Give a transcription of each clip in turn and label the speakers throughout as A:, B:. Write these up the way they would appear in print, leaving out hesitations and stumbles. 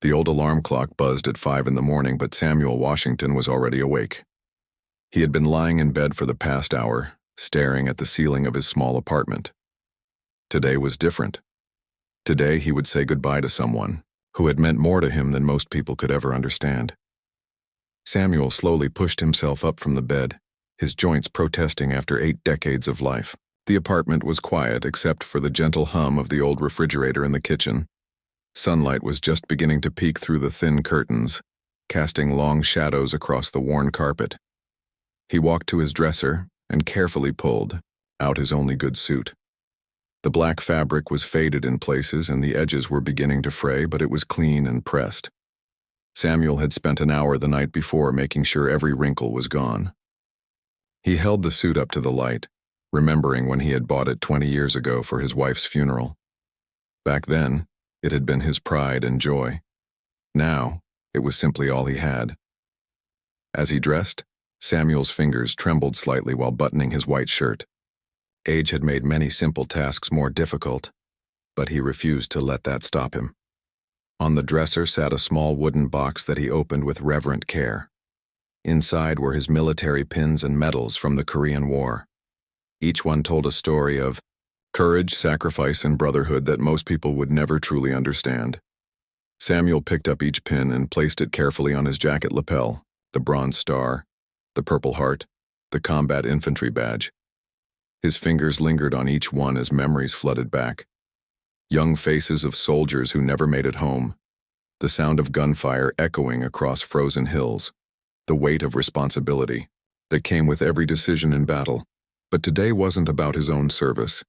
A: The old alarm clock buzzed at 5 in the morning, but Samuel Washington was already awake. He had been lying in bed for the past hour, staring at the ceiling of his small apartment. Today was different. Today he would say goodbye to someone who had meant more to him than most people could ever understand. Samuel slowly pushed himself up from the bed, his joints protesting after 8 decades of life. The apartment was quiet except for the gentle hum of the old refrigerator in the kitchen. Sunlight was just beginning to peek through the thin curtains, casting long shadows across the worn carpet. He walked to his dresser and carefully pulled out his only good suit. The black fabric was faded in places and the edges were beginning to fray, but it was clean and pressed. Samuel had spent an hour the night before making sure every wrinkle was gone. He held the suit up to the light, remembering when he had bought it 20 years ago for his wife's funeral. Back then, it had been his pride and joy. Now, it was simply all he had. As he dressed, Samuel's fingers trembled slightly while buttoning his white shirt. Age had made many simple tasks more difficult, but he refused to let that stop him. On the dresser sat a small wooden box that he opened with reverent care. Inside were his military pins and medals from the Korean War. Each one told a story of courage, sacrifice, and brotherhood that most people would never truly understand. Samuel picked up each pin and placed it carefully on his jacket lapel, the Bronze Star, the Purple Heart, the Combat Infantry Badge. His fingers lingered on each one as memories flooded back. Young faces of soldiers who never made it home, the sound of gunfire echoing across frozen hills, the weight of responsibility that came with every decision in battle. But today wasn't about his own service.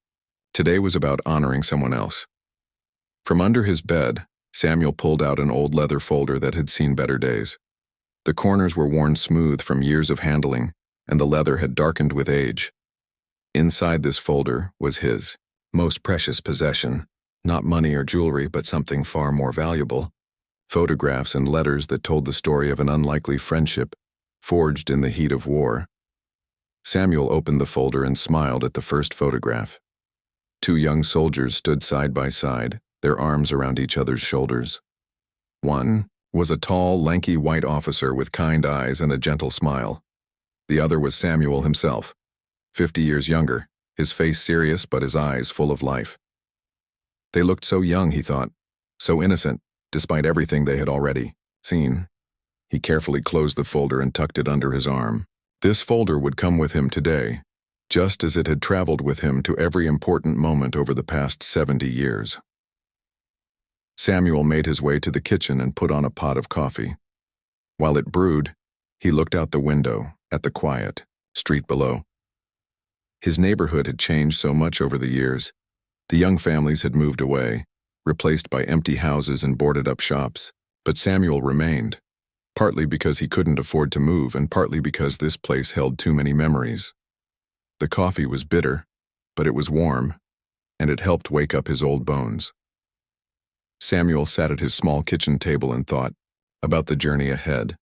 A: Today was about honoring someone else. From under his bed, Samuel pulled out an old leather folder that had seen better days. The corners were worn smooth from years of handling, and the leather had darkened with age. Inside this folder was his most precious possession, not money or jewelry, but something far more valuable. Photographs and letters that told the story of an unlikely friendship, forged in the heat of war. Samuel opened the folder and smiled at the first photograph. 2 young soldiers stood side by side, their arms around each other's shoulders. One was a tall, lanky white officer with kind eyes and a gentle smile. The other was Samuel himself, 50 years younger, his face serious but his eyes full of life. They looked so young, he thought, so innocent, despite everything they had already seen. He carefully closed the folder and tucked it under his arm. This folder would come with him today, just as it had traveled with him to every important moment over the past 70 years. Samuel made his way to the kitchen and put on a pot of coffee. While it brewed, he looked out the window at the quiet street below. His neighborhood had changed so much over the years. The young families had moved away, replaced by empty houses and boarded-up shops, but Samuel remained. Partly because he couldn't afford to move and partly because this place held too many memories. The coffee was bitter, but it was warm, and it helped wake up his old bones. Samuel sat at his small kitchen table and thought about the journey ahead.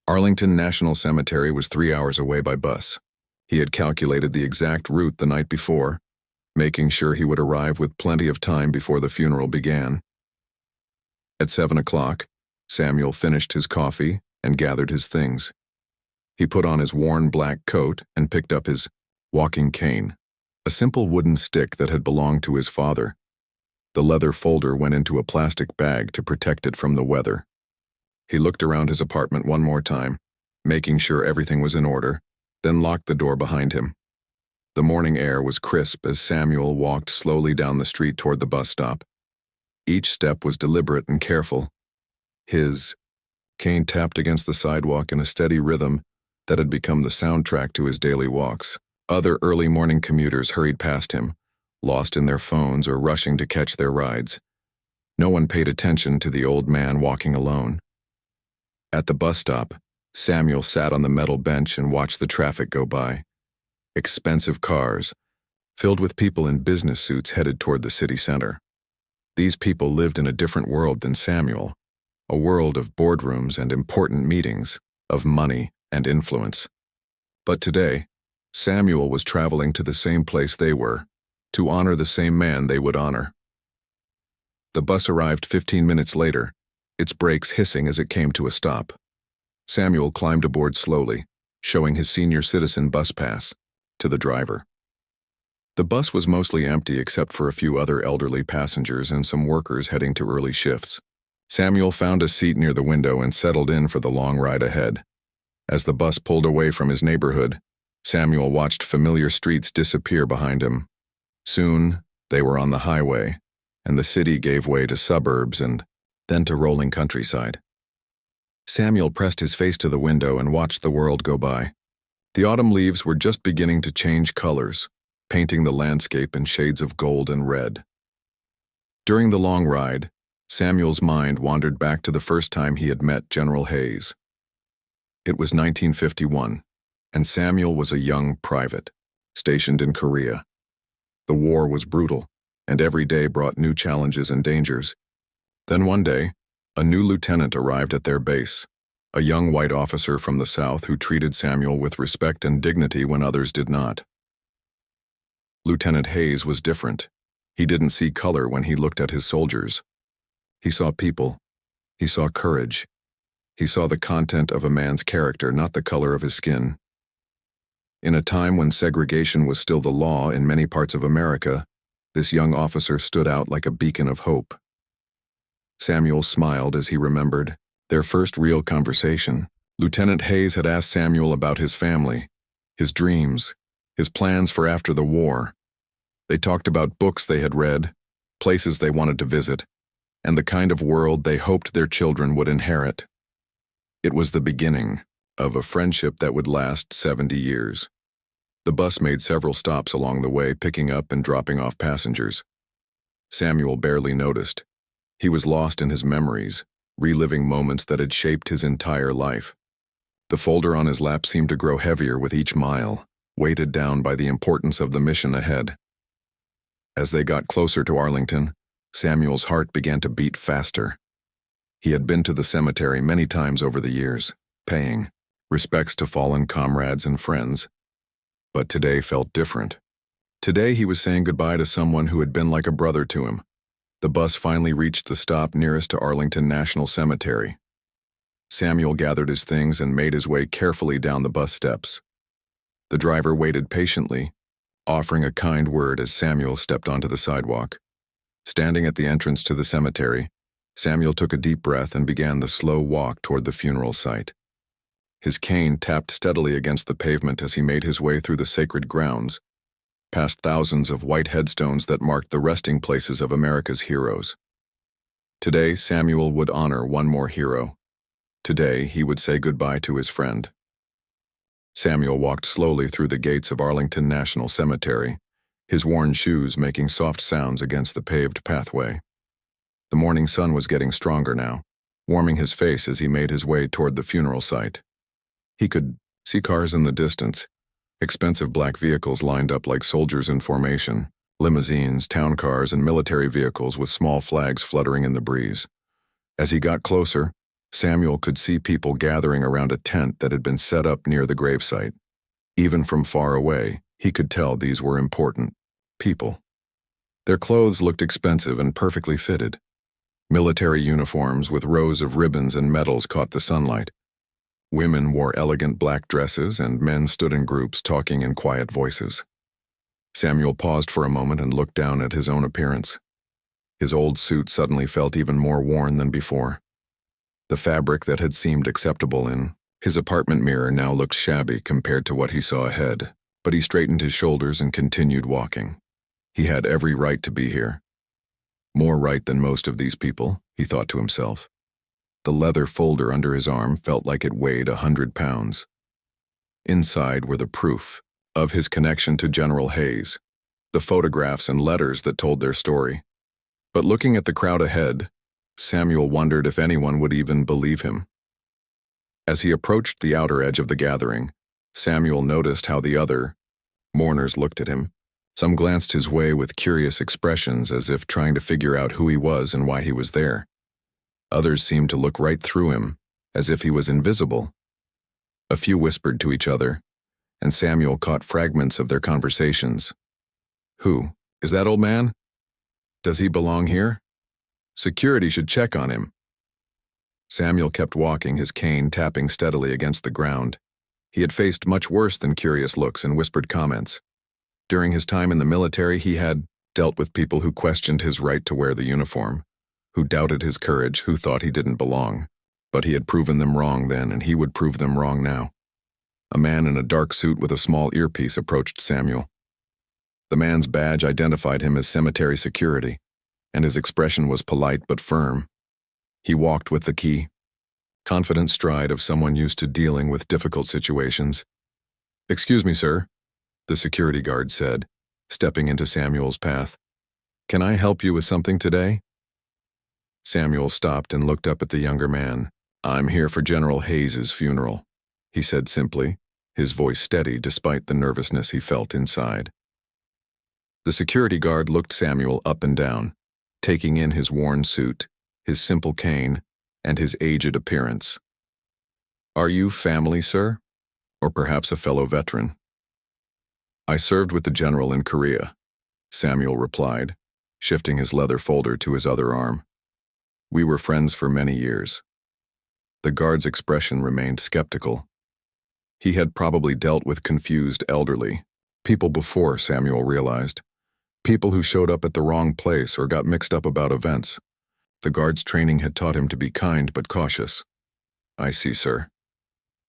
A: Arlington National Cemetery was 3 hours away by bus. He had calculated the exact route the night before, making sure he would arrive with plenty of time before the funeral began. At 7 o'clock, Samuel finished his coffee and gathered his things. He put on his worn black coat and picked up his walking cane, a simple wooden stick that had belonged to his father. The leather folder went into a plastic bag to protect it from the weather. He looked around his apartment one more time, making sure everything was in order, then locked the door behind him. The morning air was crisp as Samuel walked slowly down the street toward the bus stop. Each step was deliberate and careful. His cane tapped against the sidewalk in a steady rhythm that had become the soundtrack to his daily walks. Other early morning commuters hurried past him, lost in their phones or rushing to catch their rides. No one paid attention to the old man walking alone. At the bus stop, Samuel sat on the metal bench and watched the traffic go by. Expensive cars, filled with people in business suits headed toward the city center. These people lived in a different world than Samuel, a world of boardrooms and important meetings, of money and influence. But today, Samuel was traveling to the same place they were, to honor the same man they would honor. The bus arrived 15 minutes later, its brakes hissing as it came to a stop. Samuel climbed aboard slowly, showing his senior citizen bus pass to the driver. The bus was mostly empty except for a few other elderly passengers and some workers heading to early shifts. Samuel found a seat near the window and settled in for the long ride ahead. As the bus pulled away from his neighborhood, Samuel watched familiar streets disappear behind him. Soon, they were on the highway, and the city gave way to suburbs and then to rolling countryside. Samuel pressed his face to the window and watched the world go by. The autumn leaves were just beginning to change colors, painting the landscape in shades of gold and red. During the long ride, Samuel's mind wandered back to the first time he had met General Hayes. It was 1951, and Samuel was a young private, stationed in Korea. The war was brutal, and every day brought new challenges and dangers. Then one day, a new lieutenant arrived at their base, a young white officer from the South who treated Samuel with respect and dignity when others did not. Lieutenant Hayes was different. He didn't see color when he looked at his soldiers. He saw people. He saw courage. He saw the content of a man's character, not the color of his skin. In a time when segregation was still the law in many parts of America, this young officer stood out like a beacon of hope. Samuel smiled as he remembered their first real conversation. Lieutenant Hayes had asked Samuel about his family, his dreams, his plans for after the war. They talked about books they had read, places they wanted to visit, and the kind of world they hoped their children would inherit. It was the beginning of a friendship that would last 70 years. The bus made several stops along the way, picking up and dropping off passengers. Samuel barely noticed. He was lost in his memories, reliving moments that had shaped his entire life. The folder on his lap seemed to grow heavier with each mile, weighted down by the importance of the mission ahead. As they got closer to Arlington, Samuel's heart began to beat faster. He had been to the cemetery many times over the years, paying respects to fallen comrades and friends. But today felt different. Today he was saying goodbye to someone who had been like a brother to him. The bus finally reached the stop nearest to Arlington National Cemetery. Samuel gathered his things and made his way carefully down the bus steps. The driver waited patiently, offering a kind word as Samuel stepped onto the sidewalk. Standing at the entrance to the cemetery, Samuel took a deep breath and began the slow walk toward the funeral site. His cane tapped steadily against the pavement as he made his way through the sacred grounds, past thousands of white headstones that marked the resting places of America's heroes. Today, Samuel would honor one more hero. Today, he would say goodbye to his friend. Samuel walked slowly through the gates of Arlington National Cemetery, his worn shoes making soft sounds against the paved pathway. The morning sun was getting stronger now, warming his face as he made his way toward the funeral site. He could see cars in the distance, expensive black vehicles lined up like soldiers in formation, limousines, town cars, and military vehicles with small flags fluttering in the breeze. As he got closer, Samuel could see people gathering around a tent that had been set up near the gravesite. Even from far away, he could tell these were important people. Their clothes looked expensive and perfectly fitted. Military uniforms with rows of ribbons and medals caught the sunlight. Women wore elegant black dresses and men stood in groups talking in quiet voices. Samuel paused for a moment and looked down at his own appearance. His old suit suddenly felt even more worn than before. The fabric that had seemed acceptable in his apartment mirror now looked shabby compared to what he saw ahead, but he straightened his shoulders and continued walking. He had every right to be here. More right than most of these people, he thought to himself. The leather folder under his arm felt like it weighed 100 pounds. Inside were the proof of his connection to General Hayes, the photographs and letters that told their story. But looking at the crowd ahead, Samuel wondered if anyone would even believe him. As he approached the outer edge of the gathering, Samuel noticed how the other mourners looked at him. Some glanced his way with curious expressions as if trying to figure out who he was and why he was there. Others seemed to look right through him, as if he was invisible. A few whispered to each other, and Samuel caught fragments of their conversations. Who? Is that old man? Does he belong here? Security should check on him. Samuel kept walking, his cane tapping steadily against the ground. He had faced much worse than curious looks and whispered comments. During his time in the military, he had dealt with people who questioned his right to wear the uniform, who doubted his courage, who thought he didn't belong. But he had proven them wrong then, and he would prove them wrong now. A man in a dark suit with a small earpiece approached Samuel. The man's badge identified him as cemetery security, and his expression was polite but firm. He walked with the confident stride of someone used to dealing with difficult situations. "Excuse me, sir," the security guard said, stepping into Samuel's path. "Can I help you with something today?" Samuel stopped and looked up at the younger man. "I'm here for General Hayes's funeral," he said simply, his voice steady despite the nervousness he felt inside. The security guard looked Samuel up and down, taking in his worn suit, his simple cane, and his aged appearance. "Are you family, sir? Or perhaps a fellow veteran?" "I served with the general in Korea," Samuel replied, shifting his leather folder to his other arm. "We were friends for many years." The guard's expression remained skeptical. He had probably dealt with confused elderly people before, Samuel realized. People who showed up at the wrong place or got mixed up about events. The guard's training had taught him to be kind but cautious. "I see, sir.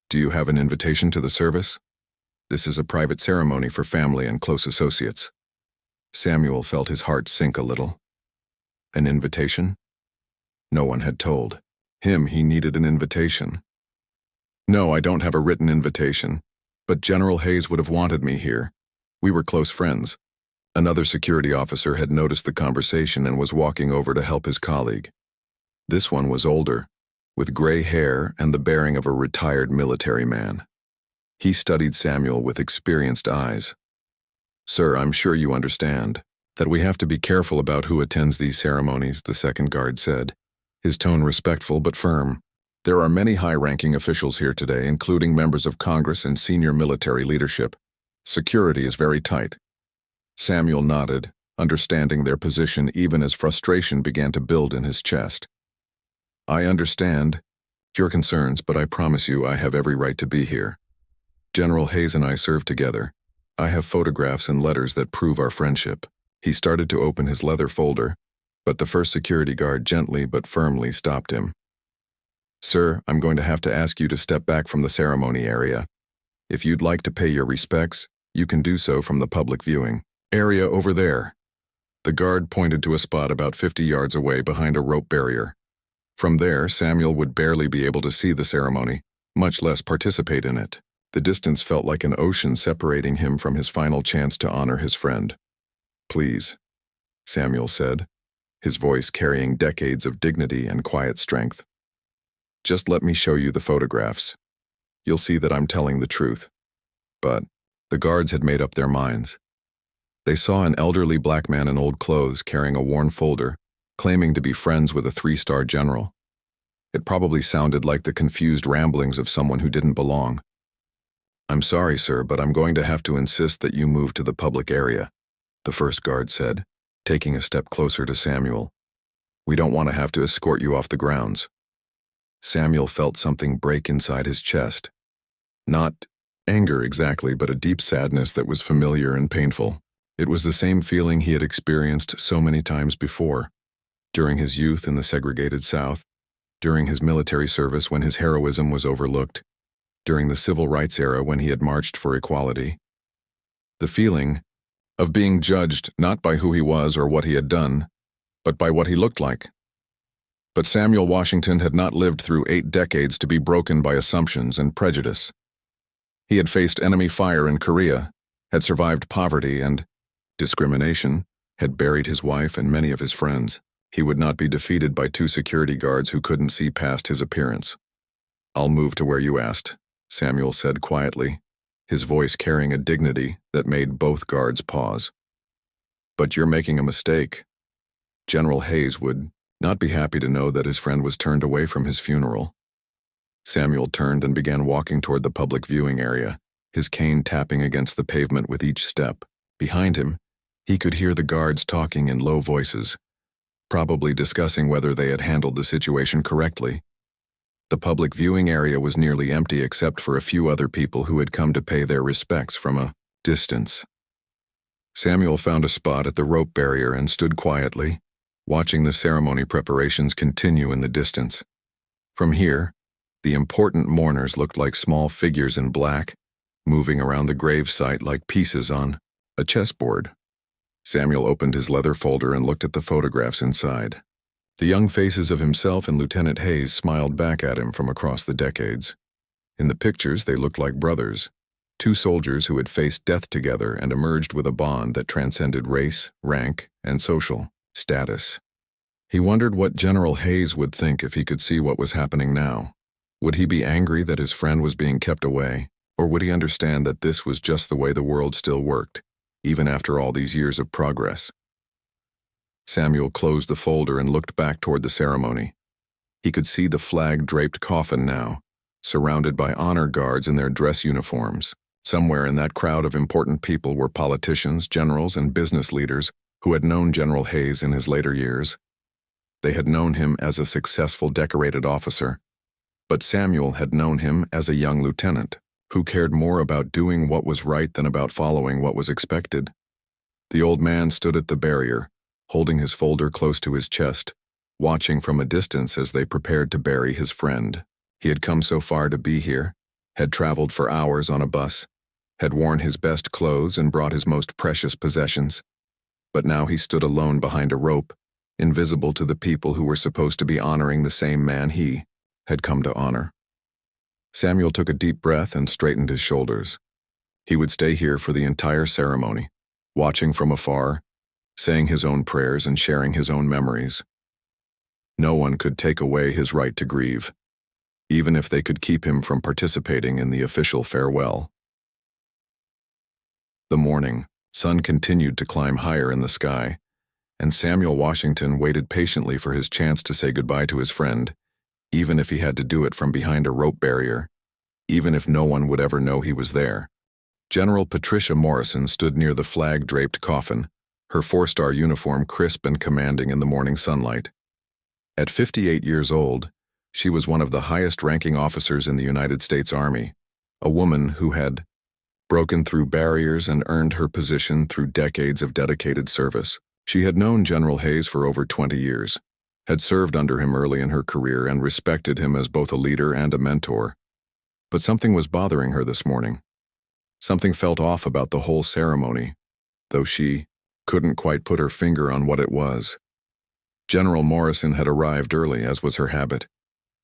A: Do you have an invitation to the service? This is a private ceremony for family and close associates." Samuel felt his heart sink a little. An invitation? No one had told him he needed an invitation. "No, I don't have a written invitation, but General Hayes would have wanted me here. We were close friends." Another security officer had noticed the conversation and was walking over to help his colleague. This one was older, with gray hair and the bearing of a retired military man. He studied Samuel with experienced eyes. "Sir, I'm sure you understand that we have to be careful about who attends these ceremonies," the second guard said, his tone respectful but firm. "There are many high-ranking officials here today, including members of Congress and senior military leadership. Security is very tight." Samuel nodded, understanding their position even as frustration began to build in his chest. "I understand your concerns, but I promise you I have every right to be here. General Hayes and I served together. I have photographs and letters that prove our friendship." He started to open his leather folder, but the first security guard gently but firmly stopped him. "Sir, I'm going to have to ask you to step back from the ceremony area. If you'd like to pay your respects, you can do so from the public viewing area over there." The guard pointed to a spot about 50 yards away behind a rope barrier. From there, Samuel would barely be able to see the ceremony, much less participate in it. The distance felt like an ocean separating him from his final chance to honor his friend. "Please," Samuel said, his voice carrying decades of dignity and quiet strength. "Just let me show you the photographs. You'll see that I'm telling the truth." But the guards had made up their minds. They saw an elderly black man in old clothes carrying a worn folder, claiming to be friends with a 3-star general. It probably sounded like the confused ramblings of someone who didn't belong. "I'm sorry, sir, but I'm going to have to insist that you move to the public area," the first guard said, taking a step closer to Samuel. "We don't want to have to escort you off the grounds." Samuel felt something break inside his chest. Not anger exactly, but a deep sadness that was familiar and painful. It was the same feeling he had experienced so many times before, during his youth in the segregated South, during his military service when his heroism was overlooked, during the civil rights era when he had marched for equality. The feeling of being judged not by who he was or what he had done, but by what he looked like. But Samuel Washington had not lived through 8 decades to be broken by assumptions and prejudice. He had faced enemy fire in Korea, had survived poverty and discrimination, had buried his wife and many of his friends. He would not be defeated by 2 security guards who couldn't see past his appearance. "I'll move to where you asked," Samuel said quietly, his voice carrying a dignity that made both guards pause. "But you're making a mistake. General Hayes would not be happy to know that his friend was turned away from his funeral." Samuel turned and began walking toward the public viewing area, his cane tapping against the pavement with each step. Behind him, he could hear the guards talking in low voices, probably discussing whether they had handled the situation correctly. The public viewing area was nearly empty except for a few other people who had come to pay their respects from a distance. Samuel found a spot at the rope barrier and stood quietly, watching the ceremony preparations continue in the distance. From here, the important mourners looked like small figures in black, moving around the gravesite like pieces on a chessboard. Samuel opened his leather folder and looked at the photographs inside. The young faces of himself and Lieutenant Hayes smiled back at him from across the decades. In the pictures, they looked like brothers, two soldiers who had faced death together and emerged with a bond that transcended race, rank, and social status. He wondered what General Hayes would think if he could see what was happening now. Would he be angry that his friend was being kept away, or would he understand that this was just the way the world still worked, even after all these years of progress? Samuel closed the folder and looked back toward the ceremony. He could see the flag-draped coffin now, surrounded by honor guards in their dress uniforms. Somewhere in that crowd of important people were politicians, generals, and business leaders who had known General Hayes in his later years. They had known him as a successful, decorated officer, but Samuel had known him as a young lieutenant who cared more about doing what was right than about following what was expected. The old man stood at the barrier, holding his folder close to his chest, watching from a distance as they prepared to bury his friend. He had come so far to be here, had traveled for hours on a bus, had worn his best clothes and brought his most precious possessions. But now he stood alone behind a rope, invisible to the people who were supposed to be honoring the same man he had come to honor. Samuel took a deep breath and straightened his shoulders. He would stay here for the entire ceremony, watching from afar, saying his own prayers and sharing his own memories. No one could take away his right to grieve, even if they could keep him from participating in the official farewell. The morning sun continued to climb higher in the sky, and Samuel Washington waited patiently for his chance to say goodbye to his friend, even if he had to do it from behind a rope barrier, even if no one would ever know he was there. General Patricia Morrison stood near the flag-draped coffin, her four-star uniform crisp and commanding in the morning sunlight. At 58 years old, she was one of the highest-ranking officers in the United States Army, a woman who had broken through barriers and earned her position through decades of dedicated service. She had known General Hayes for over 20 years, had served under him early in her career and respected him as both a leader and a mentor. But something was bothering her this morning. Something felt off about the whole ceremony, though she couldn't quite put her finger on what it was. General Morrison had arrived early, as was her habit.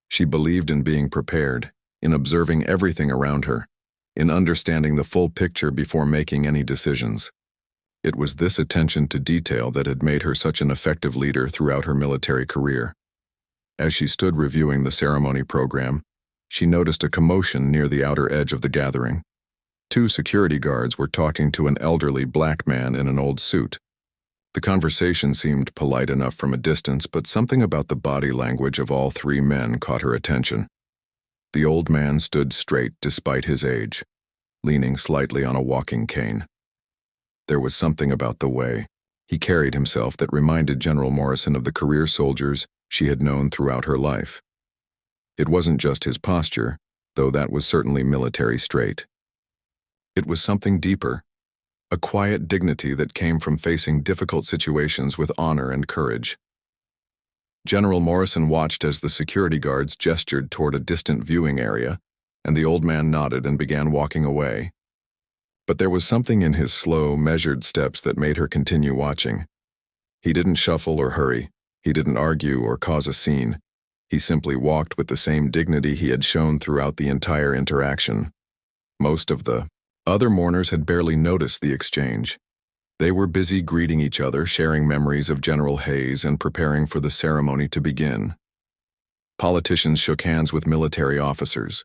A: She believed in being prepared, in observing everything around her, in understanding the full picture before making any decisions. It was this attention to detail that had made her such an effective leader throughout her military career. As she stood reviewing the ceremony program, she noticed a commotion near the outer edge of the gathering. Two security guards were talking to an elderly black man in an old suit. The conversation seemed polite enough from a distance, but something about the body language of all three men caught her attention. The old man stood straight despite his age, leaning slightly on a walking cane. There was something about the way he carried himself that reminded General Morrison of the career soldiers she had known throughout her life. It wasn't just his posture, though that was certainly military straight. It was something deeper, a quiet dignity that came from facing difficult situations with honor and courage. General Morrison watched as the security guards gestured toward a distant viewing area, and the old man nodded and began walking away. But there was something in his slow, measured steps that made her continue watching. He didn't shuffle or hurry. He didn't argue or cause a scene. He simply walked with the same dignity he had shown throughout the entire interaction. Most of the other mourners had barely noticed the exchange. They were busy greeting each other, sharing memories of General Hayes, and preparing for the ceremony to begin. Politicians shook hands with military officers.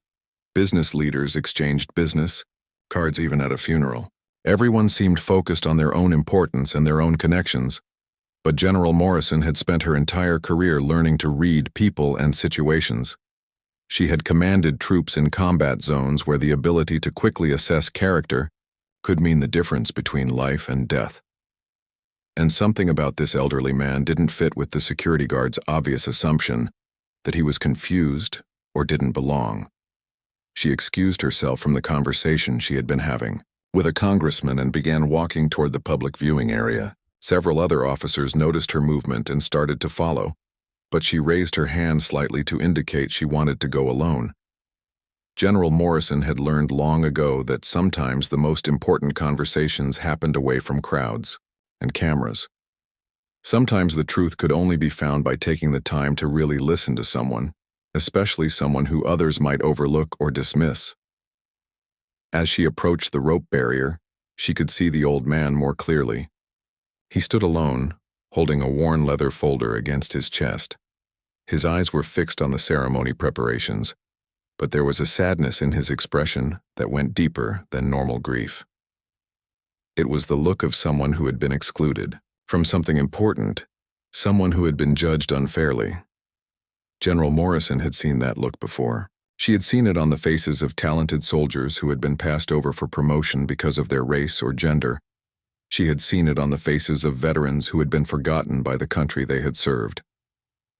A: Business leaders exchanged business cards even at a funeral. Everyone seemed focused on their own importance and their own connections, but General Morrison had spent her entire career learning to read people and situations. She had commanded troops in combat zones where the ability to quickly assess character could mean the difference between life and death. And something about this elderly man didn't fit with the security guard's obvious assumption that he was confused or didn't belong. She excused herself from the conversation she had been having with a congressman and began walking toward the public viewing area. Several other officers noticed her movement and started to follow, but she raised her hand slightly to indicate she wanted to go alone. General Morrison had learned long ago that sometimes the most important conversations happened away from crowds and cameras. Sometimes the truth could only be found by taking the time to really listen to someone, especially someone who others might overlook or dismiss. As she approached the rope barrier, she could see the old man more clearly. He stood alone, holding a worn leather folder against his chest. His eyes were fixed on the ceremony preparations, but there was a sadness in his expression that went deeper than normal grief. It was the look of someone who had been excluded from something important, someone who had been judged unfairly. General Morrison had seen that look before. She had seen it on the faces of talented soldiers who had been passed over for promotion because of their race or gender. She had seen it on the faces of veterans who had been forgotten by the country they had served.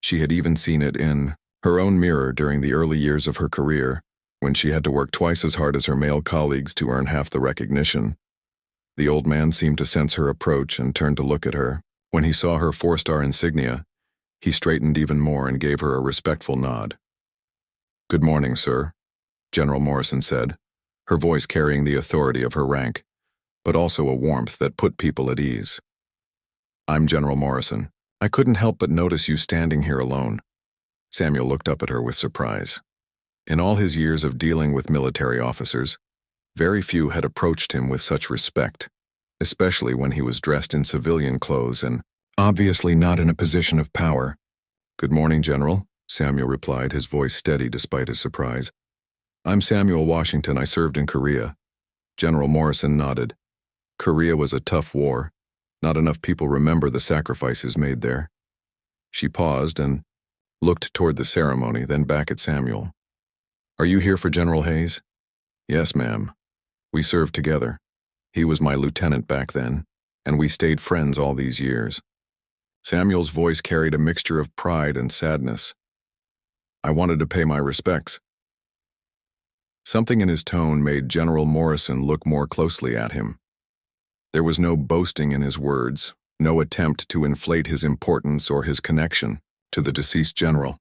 A: She had even seen it in her own mirror during the early years of her career, when she had to work twice as hard as her male colleagues to earn half the recognition. The old man seemed to sense her approach and turned to look at her. When he saw her 4-star insignia, he straightened even more and gave her a respectful nod. "Good morning, sir," General Morrison said, her voice carrying the authority of her rank, but also a warmth that put people at ease. "I'm General Morrison. I couldn't help but notice you standing here alone." Samuel looked up at her with surprise. In all his years of dealing with military officers, very few had approached him with such respect, especially when he was dressed in civilian clothes and obviously not in a position of power. "Good morning, General," Samuel replied, his voice steady despite his surprise. "I'm Samuel Washington. I served in Korea." General Morrison nodded. Korea was a tough war. Not enough people remember the sacrifices made there. She paused and looked toward the ceremony, then back at Samuel. "Are you here for General Hayes?" "Yes, ma'am. We served together. He was my lieutenant back then, and we stayed friends all these years." Samuel's voice carried a mixture of pride and sadness. "I wanted to pay my respects." Something in his tone made General Morrison look more closely at him. There was no boasting in his words, no attempt to inflate his importance or his connection to the deceased general.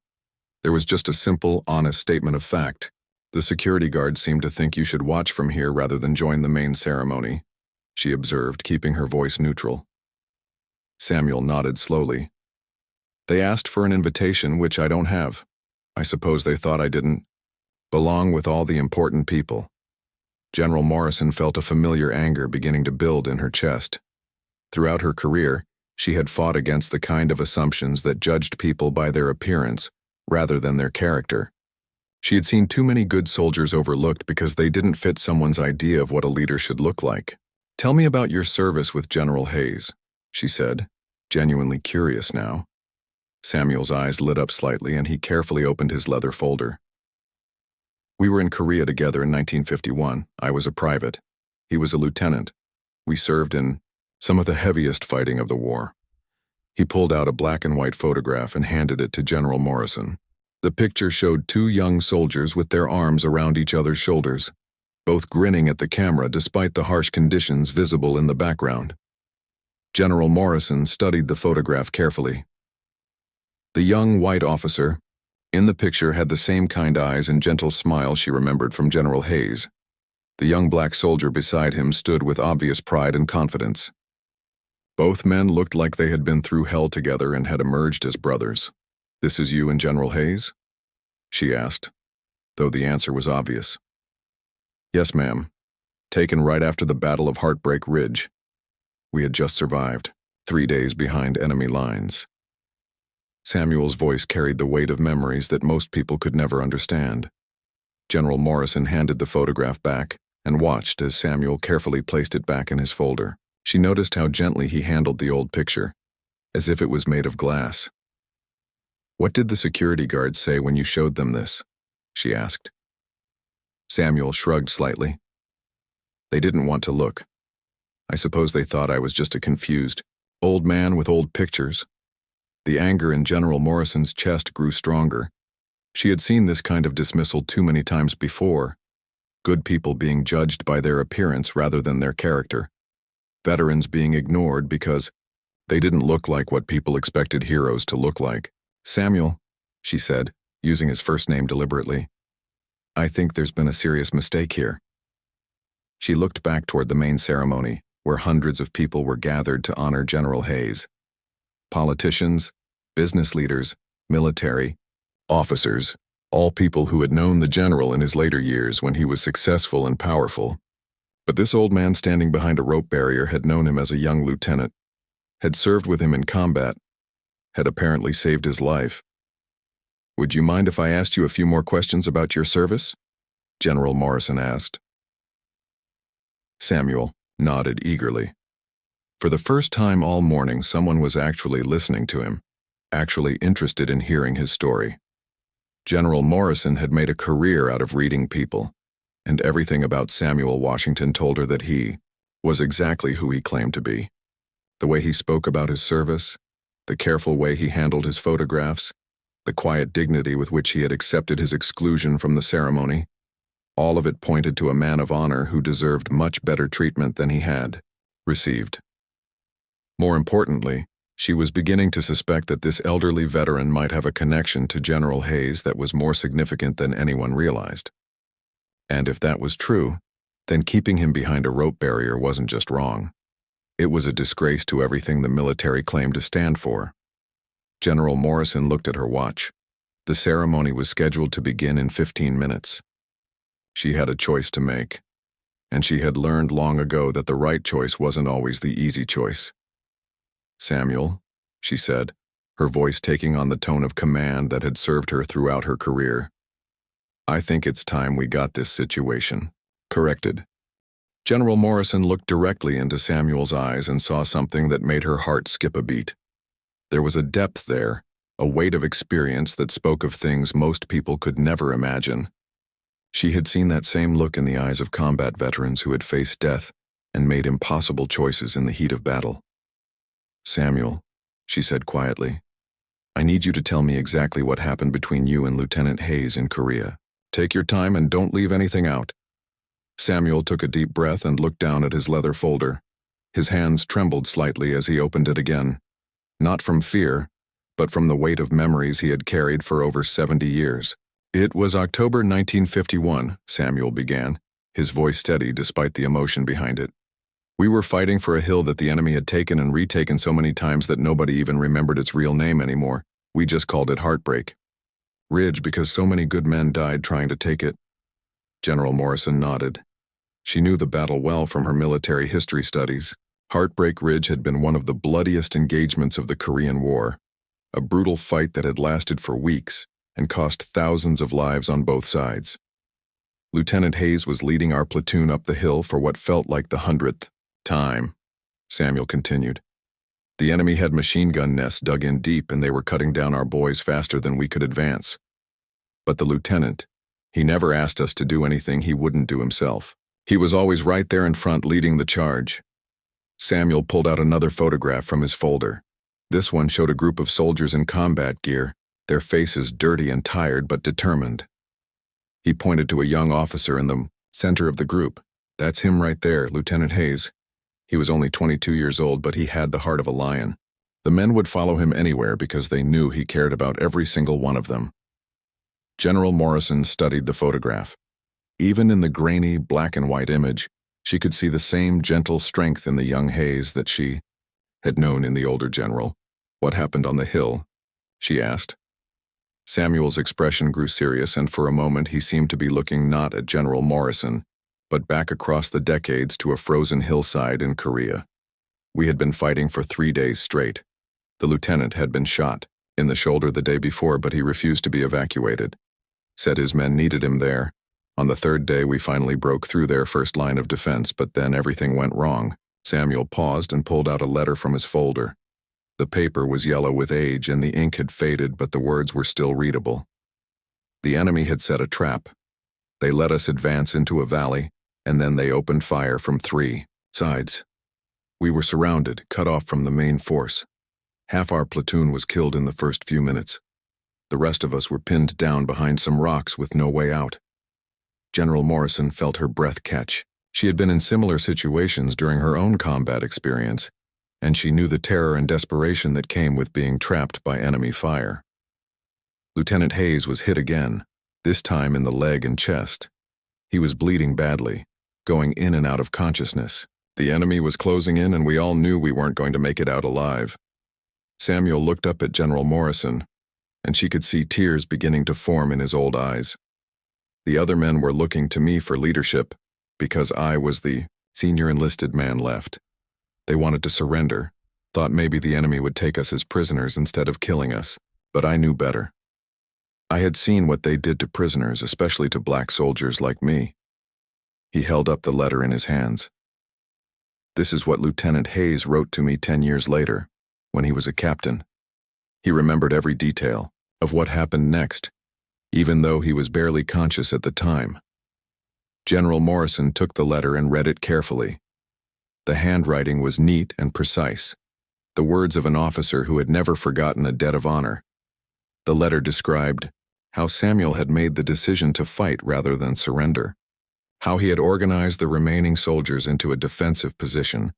A: There was just a simple, honest statement of fact. "The security guards seem to think you should watch from here rather than join the main ceremony," she observed, keeping her voice neutral. Samuel nodded slowly. "They asked for an invitation, which I don't have. I suppose they thought I didn't belong with all the important people." General Morrison felt a familiar anger beginning to build in her chest. Throughout her career, she had fought against the kind of assumptions that judged people by their appearance rather than their character. She had seen too many good soldiers overlooked because they didn't fit someone's idea of what a leader should look like. "Tell me about your service with General Hayes," she said, genuinely curious now. Samuel's eyes lit up slightly and he carefully opened his leather folder. "We were in Korea together in 1951. I was a private. He was a lieutenant. We served in some of the heaviest fighting of the war." He pulled out a black and white photograph and handed it to General Morrison. The picture showed 2 young soldiers with their arms around each other's shoulders, both grinning at the camera despite the harsh conditions visible in the background. General Morrison studied the photograph carefully. The young white officer in the picture had the same kind eyes and gentle smile she remembered from General Hayes. The young black soldier beside him stood with obvious pride and confidence. Both men looked like they had been through hell together and had emerged as brothers. "This is you and General Hayes?" she asked, though the answer was obvious. "Yes, ma'am. Taken right after the Battle of Heartbreak Ridge. We had just survived, 3 days behind enemy lines." Samuel's voice carried the weight of memories that most people could never understand. General Morrison handed the photograph back and watched as Samuel carefully placed it back in his folder. She noticed how gently he handled the old picture, as if it was made of glass. "What did the security guards say when you showed them this?" she asked. Samuel shrugged slightly. "They didn't want to look. I suppose they thought I was just a confused old man with old pictures." The anger in General Morrison's chest grew stronger. She had seen this kind of dismissal too many times before, good people being judged by their appearance rather than their character, veterans being ignored because they didn't look like what people expected heroes to look like. "Samuel," she said, using his first name deliberately, "I think there's been a serious mistake here." She looked back toward the main ceremony, where hundreds of people were gathered to honor General Hayes. Politicians, business leaders, military, officers, all people who had known the general in his later years when he was successful and powerful. But this old man standing behind a rope barrier had known him as a young lieutenant, had served with him in combat, had apparently saved his life. "Would you mind if I asked you a few more questions about your service?" General Morrison asked. Samuel nodded eagerly. For the first time all morning, someone was actually listening to him, actually interested in hearing his story. General Morrison had made a career out of reading people, and everything about Samuel Washington told her that he was exactly who he claimed to be. The way he spoke about his service, the careful way he handled his photographs, the quiet dignity with which he had accepted his exclusion from the ceremony, all of it pointed to a man of honor who deserved much better treatment than he had received. More importantly, she was beginning to suspect that this elderly veteran might have a connection to General Hayes that was more significant than anyone realized. And if that was true, then keeping him behind a rope barrier wasn't just wrong. It was a disgrace to everything the military claimed to stand for. General Morrison looked at her watch. The ceremony was scheduled to begin in 15 minutes. She had a choice to make, and she had learned long ago that the right choice wasn't always the easy choice. "Samuel," she said, her voice taking on the tone of command that had served her throughout her career, "I think it's time we got this situation corrected." General Morrison looked directly into Samuel's eyes and saw something that made her heart skip a beat. There was a depth there, a weight of experience that spoke of things most people could never imagine. She had seen that same look in the eyes of combat veterans who had faced death and made impossible choices in the heat of battle. "Samuel," she said quietly, "I need you to tell me exactly what happened between you and Lieutenant Hayes in Korea. Take your time and don't leave anything out." Samuel took a deep breath and looked down at his leather folder. His hands trembled slightly as he opened it again, not from fear, but from the weight of memories he had carried for over 70 years. "It was October 1951, Samuel began, his voice steady despite the emotion behind it. "We were fighting for a hill that the enemy had taken and retaken so many times that nobody even remembered its real name anymore. We just called it Heartbreak Ridge because so many good men died trying to take it." General Morrison nodded. She knew the battle well from her military history studies. Heartbreak Ridge had been one of the bloodiest engagements of the Korean War, a brutal fight that had lasted for weeks and cost thousands of lives on both sides. "Lieutenant Hayes was leading our platoon up the hill for what felt like the 100th time," Samuel continued. "The enemy had machine gun nests dug in deep and they were cutting down our boys faster than we could advance. But the lieutenant, he never asked us to do anything he wouldn't do himself. He was always right there in front leading the charge." Samuel pulled out another photograph from his folder. This one showed a group of soldiers in combat gear, their faces dirty and tired but determined. He pointed to a young officer in the center of the group. "That's him right there, Lieutenant Hayes. He was only 22 years old, but he had the heart of a lion. The men would follow him anywhere because they knew he cared about every single one of them." General Morrison studied the photograph. Even in the grainy, black and white image, she could see the same gentle strength in the young Hayes that she had known in the older general. "What happened on the hill?" she asked. Samuel's expression grew serious, and for a moment he seemed to be looking not at General Morrison, but back across the decades to a frozen hillside in Korea. "We had been fighting for 3 days straight. The lieutenant had been shot in the shoulder the day before, but he refused to be evacuated. Said his men needed him there. On the 3rd day, we finally broke through their first line of defense, but then everything went wrong." Samuel paused and pulled out a letter from his folder. The paper was yellow with age and the ink had faded, but the words were still readable. "The enemy had set a trap. They let us advance into a valley, and then they opened fire from 3 sides. We were surrounded, cut off from the main force. Half our platoon was killed in the first few minutes. The rest of us were pinned down behind some rocks with no way out. General Morrison felt her breath catch. She had been in similar situations during her own combat experience, and she knew the terror and desperation that came with being trapped by enemy fire. Lieutenant Hayes was hit again, this time in the leg and chest. He was bleeding badly, going in and out of consciousness. The enemy was closing in, and we all knew we weren't going to make it out alive. Samuel looked up at General Morrison, and she could see tears beginning to form in his old eyes. The other men were looking to me for leadership, because I was the senior enlisted man left. They wanted to surrender, thought maybe the enemy would take us as prisoners instead of killing us, but I knew better. I had seen what they did to prisoners, especially to black soldiers like me. He held up the letter in his hands. This is what Lieutenant Hayes wrote to me 10 years later, when he was a captain. He remembered every detail of what happened next, even though he was barely conscious at the time. General Morrison took the letter and read it carefully. The handwriting was neat and precise, the words of an officer who had never forgotten a debt of honor. The letter described how Samuel had made the decision to fight rather than surrender, how he had organized the remaining soldiers into a defensive position,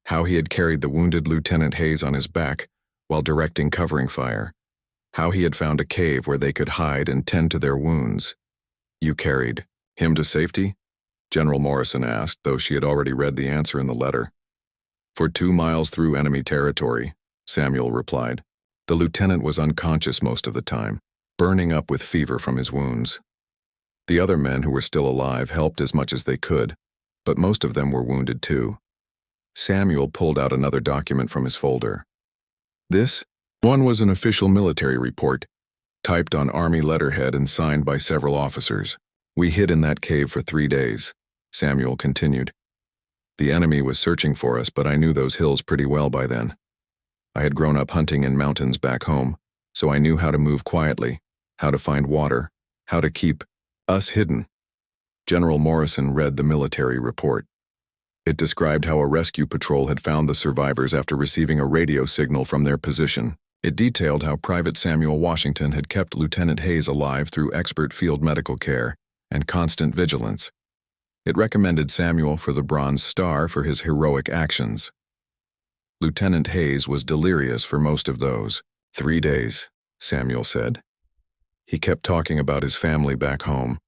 A: how he had carried the wounded Lieutenant Hayes on his back while directing covering fire, how he had found a cave where they could hide and tend to their wounds. You carried him to safety? General Morrison asked, though she had already read the answer in the letter. For 2 miles through enemy territory, Samuel replied. The lieutenant was unconscious most of the time, burning up with fever from his wounds. The other men who were still alive helped as much as they could, but most of them were wounded too. Samuel pulled out another document from his folder. This one was an official military report, typed on Army letterhead and signed by several officers. We hid in that cave for 3 days, Samuel continued. The enemy was searching for us, but I knew those hills pretty well by then. I had grown up hunting in mountains back home, so I knew how to move quietly, how to find water, how to keep us hidden. General Morrison read the military report. It described how a rescue patrol had found the survivors after receiving a radio signal from their position. It detailed how Private Samuel Washington had kept Lieutenant Hayes alive through expert field medical care and constant vigilance. It recommended Samuel for the Bronze Star for his heroic actions. Lieutenant Hayes was delirious for most of those 3 days, Samuel said. He kept talking about his family back home,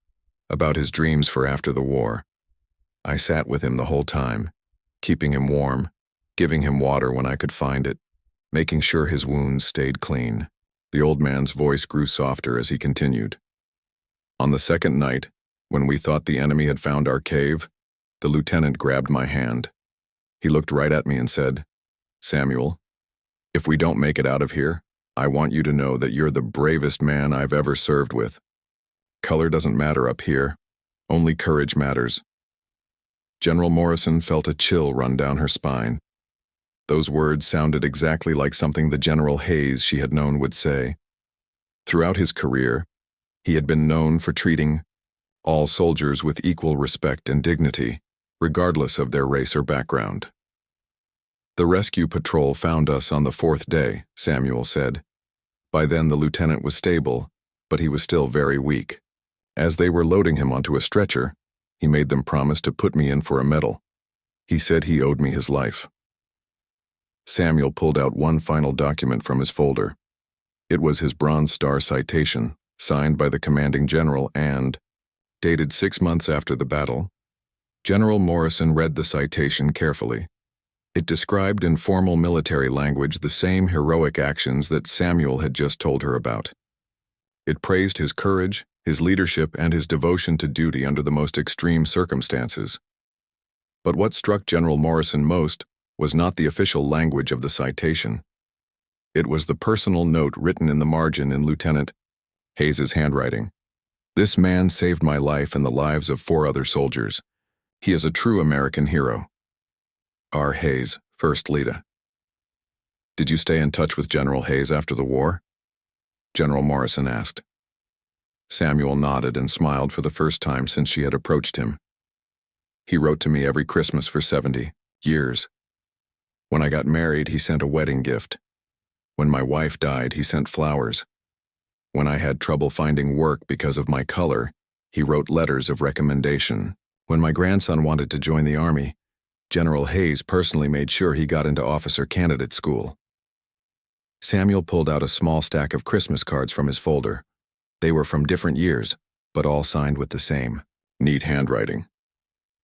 A: about his dreams for after the war. I sat with him the whole time, keeping him warm, giving him water when I could find it, making sure his wounds stayed clean. The old man's voice grew softer as he continued. On the second night, when we thought the enemy had found our cave, the lieutenant grabbed my hand. He looked right at me and said, Samuel, if we don't make it out of here, I want you to know that you're the bravest man I've ever served with. Color doesn't matter up here. Only courage matters. General Morrison felt a chill run down her spine. Those words sounded exactly like something the General Hayes she had known would say. Throughout his career, he had been known for treating all soldiers with equal respect and dignity, regardless of their race or background. The rescue patrol found us on the 4th day, Samuel said. By then the lieutenant was stable, but he was still very weak. As they were loading him onto a stretcher, he made them promise to put me in for a medal. He said he owed me his life. Samuel pulled out one final document from his folder. It was his Bronze Star citation, signed by the commanding general and, dated 6 months after the battle. General Morrison read the citation carefully. It described in formal military language the same heroic actions that Samuel had just told her about. It praised his courage, his leadership, and his devotion to duty under the most extreme circumstances. But what struck General Morrison most was not the official language of the citation. It was the personal note written in the margin in Lieutenant Hayes's handwriting. This man saved my life and the lives of 4 other soldiers. He is a true American hero. R. Hayes, 1st Leda. Did you stay in touch with General Hayes after the war? General Morrison asked. Samuel nodded and smiled for the first time since she had approached him. He wrote to me every Christmas for 70 years. When I got married, he sent a wedding gift. When my wife died, he sent flowers. When I had trouble finding work because of my color, he wrote letters of recommendation. When my grandson wanted to join the Army, General Hayes personally made sure he got into officer candidate school. Samuel pulled out a small stack of Christmas cards from his folder. They were from different years, but all signed with the same neat handwriting.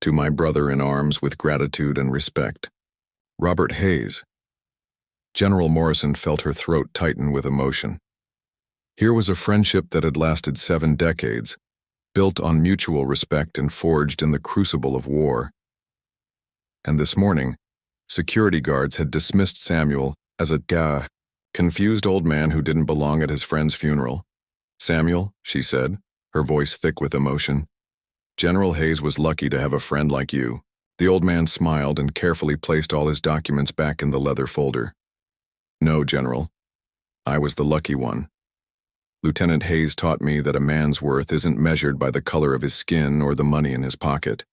A: To my brother in arms with gratitude and respect, Robert Hayes. General Morrison felt her throat tighten with emotion. Here was a friendship that had lasted 7 decades, built on mutual respect and forged in the crucible of war. And this morning, security guards had dismissed Samuel as a confused old man who didn't belong at his friend's funeral. "Samuel," she said, her voice thick with emotion, "General Hayes was lucky to have a friend like you." The old man smiled and carefully placed all his documents back in the leather folder. "No, General. I was the lucky one. Lieutenant Hayes taught me that a man's worth isn't measured by the color of his skin or the money in his pocket.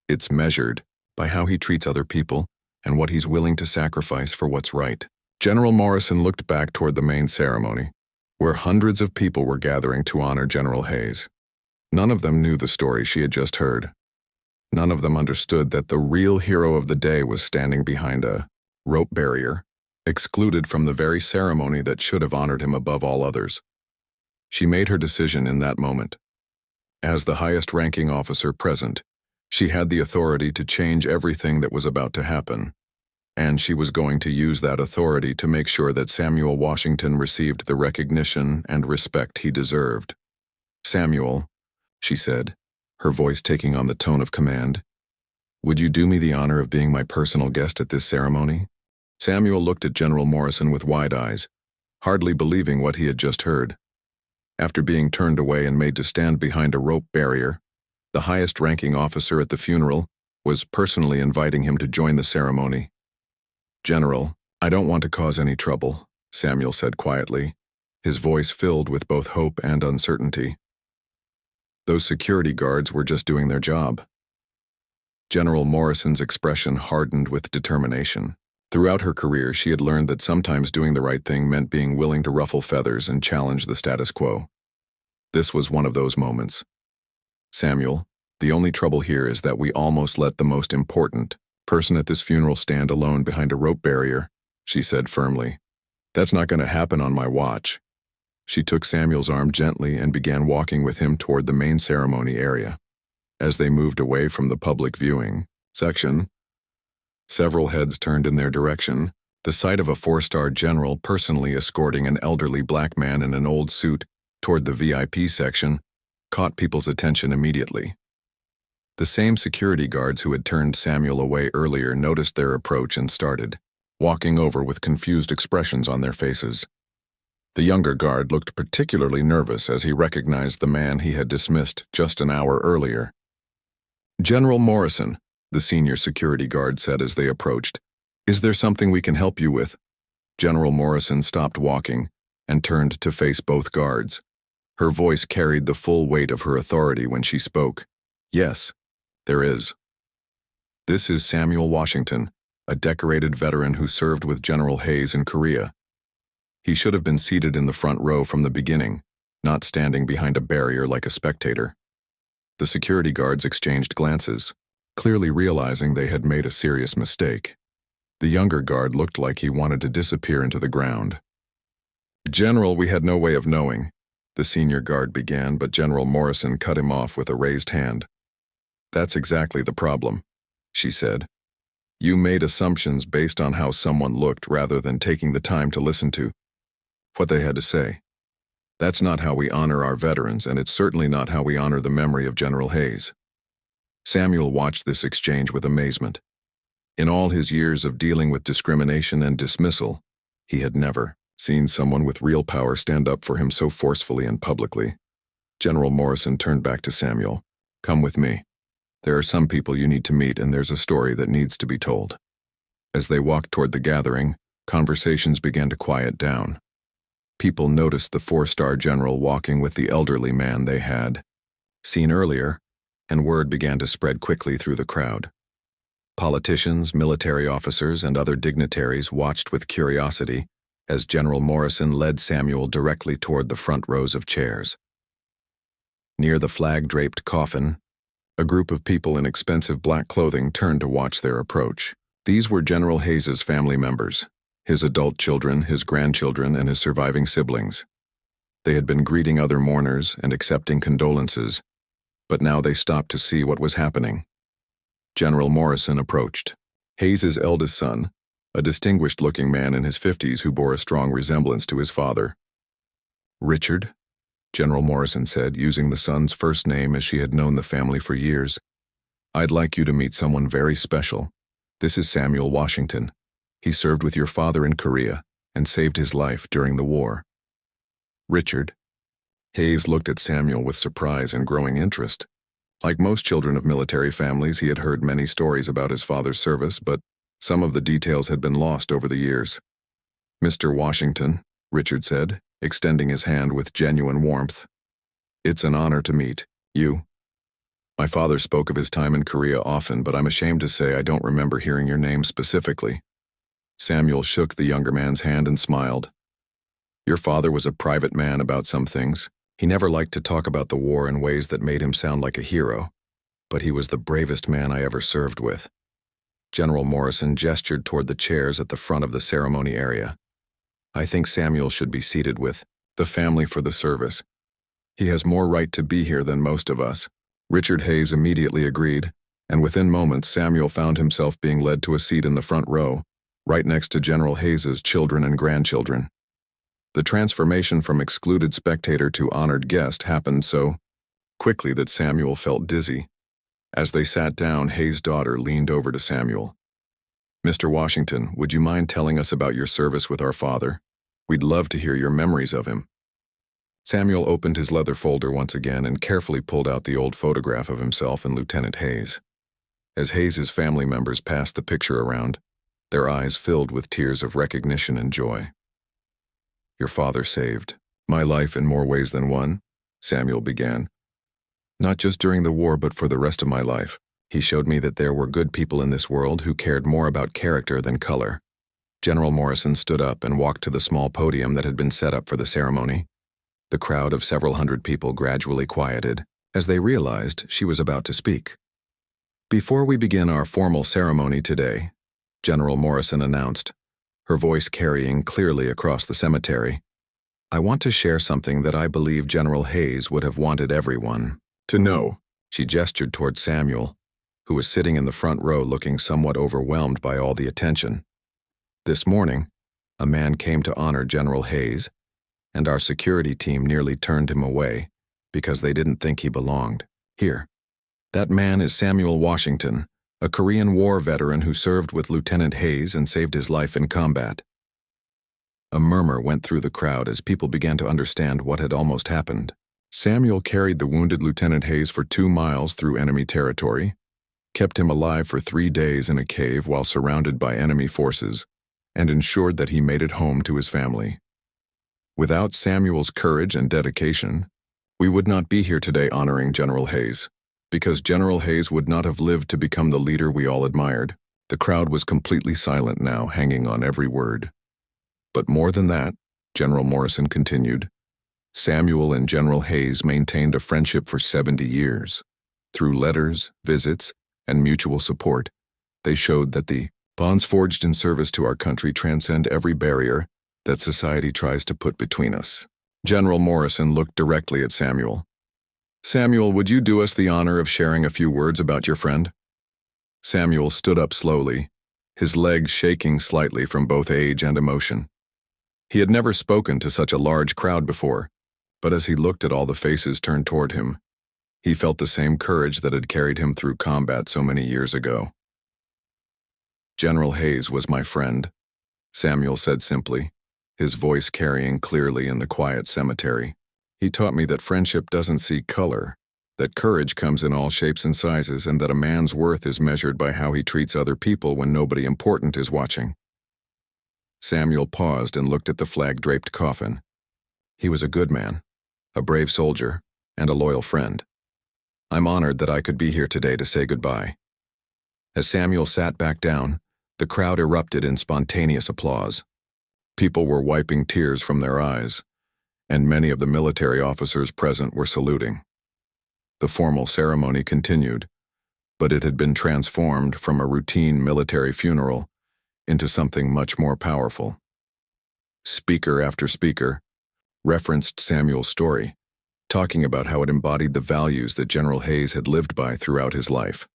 A: It's measured by how he treats other people and what he's willing to sacrifice for what's right." General Morrison looked back toward the main ceremony, where hundreds of people were gathering to honor General Hayes. None of them knew the story she had just heard. None of them understood that the real hero of the day was standing behind a rope barrier, excluded from the very ceremony that should have honored him above all others. She made her decision in that moment. As the highest-ranking officer present, she had the authority to change everything that was about to happen, and she was going to use that authority to make sure that Samuel Washington received the recognition and respect he deserved. "Samuel," she said, her voice taking on the tone of command, "would you do me the honor of being my personal guest at this ceremony?" Samuel looked at General Morrison with wide eyes, hardly believing what he had just heard. After being turned away and made to stand behind a rope barrier, the highest-ranking officer at the funeral was personally inviting him to join the ceremony. "General, I don't want to cause any trouble," Samuel said quietly, his voice filled with both hope and uncertainty. "Those security guards were just doing their job." General Morrison's expression hardened with determination. Throughout her career, she had learned that sometimes doing the right thing meant being willing to ruffle feathers and challenge the status quo. This was one of those moments. "Samuel, the only trouble here is that we almost let the most important person at this funeral stand alone behind a rope barrier," she said firmly. "That's not going to happen on my watch." She took Samuel's arm gently and began walking with him toward the main ceremony area. As they moved away from the public viewing section, several heads turned in their direction. The sight of a 4-star general personally escorting an elderly black man in an old suit toward the VIP section caught people's attention immediately. The same security guards who had turned Samuel away earlier noticed their approach and started walking over with confused expressions on their faces. The younger guard looked particularly nervous as he recognized the man he had dismissed just an hour earlier. "General Morrison," the senior security guard said as they approached, "is there something we can help you with?" General Morrison stopped walking and turned to face both guards. Her voice carried the full weight of her authority when she spoke. "Yes, there is. This is Samuel Washington, a decorated veteran who served with General Hayes in Korea. He should have been seated in the front row from the beginning, not standing behind a barrier like a spectator." The security guards exchanged glances, clearly realizing they had made a serious mistake. The younger guard looked like he wanted to disappear into the ground. "General, we had no way of knowing," the senior guard began, but General Morrison cut him off with a raised hand. "That's exactly the problem," she said. "You made assumptions based on how someone looked rather than taking the time to listen to what they had to say. That's not how we honor our veterans, and it's certainly not how we honor the memory of General Hayes." Samuel watched this exchange with amazement. In all his years of dealing with discrimination and dismissal, he had never seen someone with real power stand up for him so forcefully and publicly. General Morrison turned back to Samuel. "Come with me. There are some people you need to meet, and there's a story that needs to be told." As they walked toward the gathering, conversations began to quiet down. People noticed the 4-star general walking with the elderly man they had seen earlier, and word began to spread quickly through the crowd. Politicians, military officers, and other dignitaries watched with curiosity as General Morrison led Samuel directly toward the front rows of chairs. Near the flag-draped coffin, a group of people in expensive black clothing turned to watch their approach. These were General Hayes's family members, his adult children, his grandchildren, and his surviving siblings. They had been greeting other mourners and accepting condolences, but now they stopped to see what was happening. General Morrison approached. Hayes's eldest son, a distinguished-looking man in his 50s who bore a strong resemblance to his father. "Richard," General Morrison said, using the son's first name as she had known the family for years, "I'd like you to meet someone very special. This is Samuel Washington. He served with your father in Korea and saved his life during the war." "Richard?" Hayes looked at Samuel with surprise and growing interest. Like most children of military families, he had heard many stories about his father's service, but some of the details had been lost over the years. "Mr. Washington," Richard said, extending his hand with genuine warmth. "It's an honor to meet you. My father spoke of his time in Korea often, but I'm ashamed to say I don't remember hearing your name specifically." Samuel shook the younger man's hand and smiled. "Your father was a private man about some things. He never liked to talk about the war in ways that made him sound like a hero, but he was the bravest man I ever served with." General Morrison gestured toward the chairs at the front of the ceremony area. "I think Samuel should be seated with the family for the service. He has more right to be here than most of us." Richard Hayes immediately agreed, and within moments Samuel found himself being led to a seat in the front row, right next to General Hayes's children and grandchildren. The transformation from excluded spectator to honored guest happened so quickly that Samuel felt dizzy. As they sat down, Hayes' daughter leaned over to Samuel. "Mr. Washington, would you mind telling us about your service with our father? We'd love to hear your memories of him." Samuel opened his leather folder once again and carefully pulled out the old photograph of himself and Lieutenant Hayes. As Hayes's family members passed the picture around, their eyes filled with tears of recognition and joy. "Your father saved my life in more ways than one," Samuel began. "Not just during the war, but for the rest of my life. He showed me that there were good people in this world who cared more about character than color." General Morrison stood up and walked to the small podium that had been set up for the ceremony. The crowd of several hundred people gradually quieted as they realized she was about to speak. "Before we begin our formal ceremony today," General Morrison announced, her voice carrying clearly across the cemetery, "I want to share something that I believe General Hayes would have wanted everyone to know." She gestured toward Samuel, who was sitting in the front row looking somewhat overwhelmed by all the attention. "This morning, a man came to honor General Hayes, and our security team nearly turned him away because they didn't think he belonged here. That man is Samuel Washington, a Korean War veteran who served with Lieutenant Hayes and saved his life in combat." A murmur went through the crowd as people began to understand what had almost happened. Samuel carried the wounded Lieutenant Hayes for 2 miles through enemy territory, kept him alive for 3 days in a cave while surrounded by enemy forces, and ensured that he made it home to his family. Without Samuel's courage and dedication, we would not be here today honoring General Hayes, because General Hayes would not have lived to become the leader we all admired. The crowd was completely silent now, hanging on every word. "But more than that," General Morrison continued, "Samuel and General Hayes maintained a friendship for 70 years. Through letters, visits, and mutual support, they showed that the bonds forged in service to our country transcend every barrier that society tries to put between us." General Morrison looked directly at Samuel. "Samuel, would you do us the honor of sharing a few words about your friend?" Samuel stood up slowly, his legs shaking slightly from both age and emotion. He had never spoken to such a large crowd before, but as he looked at all the faces turned toward him, he felt the same courage that had carried him through combat so many years ago. "General Hayes was my friend," Samuel said simply, his voice carrying clearly in the quiet cemetery. "He taught me that friendship doesn't see color, that courage comes in all shapes and sizes, and that a man's worth is measured by how he treats other people when nobody important is watching." Samuel paused and looked at the flag-draped coffin. He was a good man, a brave soldier, and a loyal friend. "I'm honored that I could be here today to say goodbye." As Samuel sat back down, the crowd erupted in spontaneous applause. People were wiping tears from their eyes, and many of the military officers present were saluting. The formal ceremony continued, but it had been transformed from a routine military funeral into something much more powerful. Speaker after speaker referenced Samuel's story, talking about how it embodied the values that General Hayes had lived by throughout his life.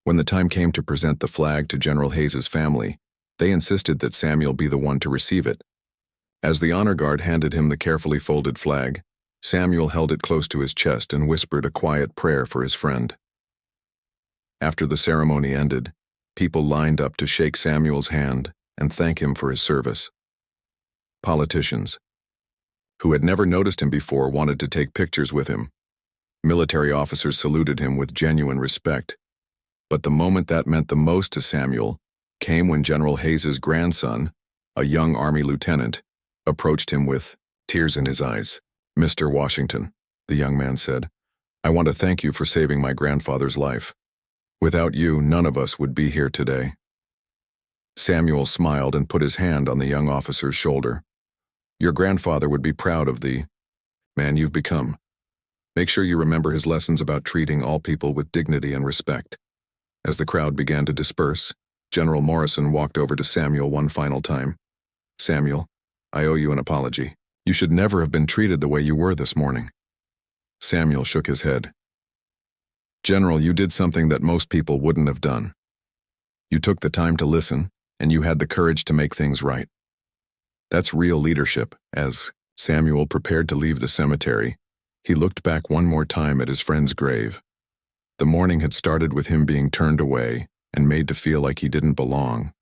A: When the time came to present the flag to General Hayes's family, they insisted that Samuel be the one to receive it. As the honor guard handed him the carefully folded flag, Samuel held it close to his chest and whispered a quiet prayer for his friend. After the ceremony ended, people lined up to shake Samuel's hand and thank him for his service. Politicians, who had never noticed him before, wanted to take pictures with him. Military officers saluted him with genuine respect. But the moment that meant the most to Samuel came when General Hayes's grandson, a young Army lieutenant, approached him with tears in his eyes. "Mr. Washington," the young man said, "I want to thank you for saving my grandfather's life. Without you, none of us would be here today." Samuel smiled and put his hand on the young officer's shoulder. "Your grandfather would be proud of the man you've become. Make sure you remember his lessons about treating all people with dignity and respect." As the crowd began to disperse, General Morrison walked over to Samuel one final time. "Samuel, I owe you an apology. You should never have been treated the way you were this morning." Samuel shook his head. "General, you did something that most people wouldn't have done. You took the time to listen, and you had the courage to make things right. That's real leadership." As Samuel prepared to leave the cemetery, he looked back one more time at his friend's grave. The morning had started with him being turned away and made to feel like he didn't belong.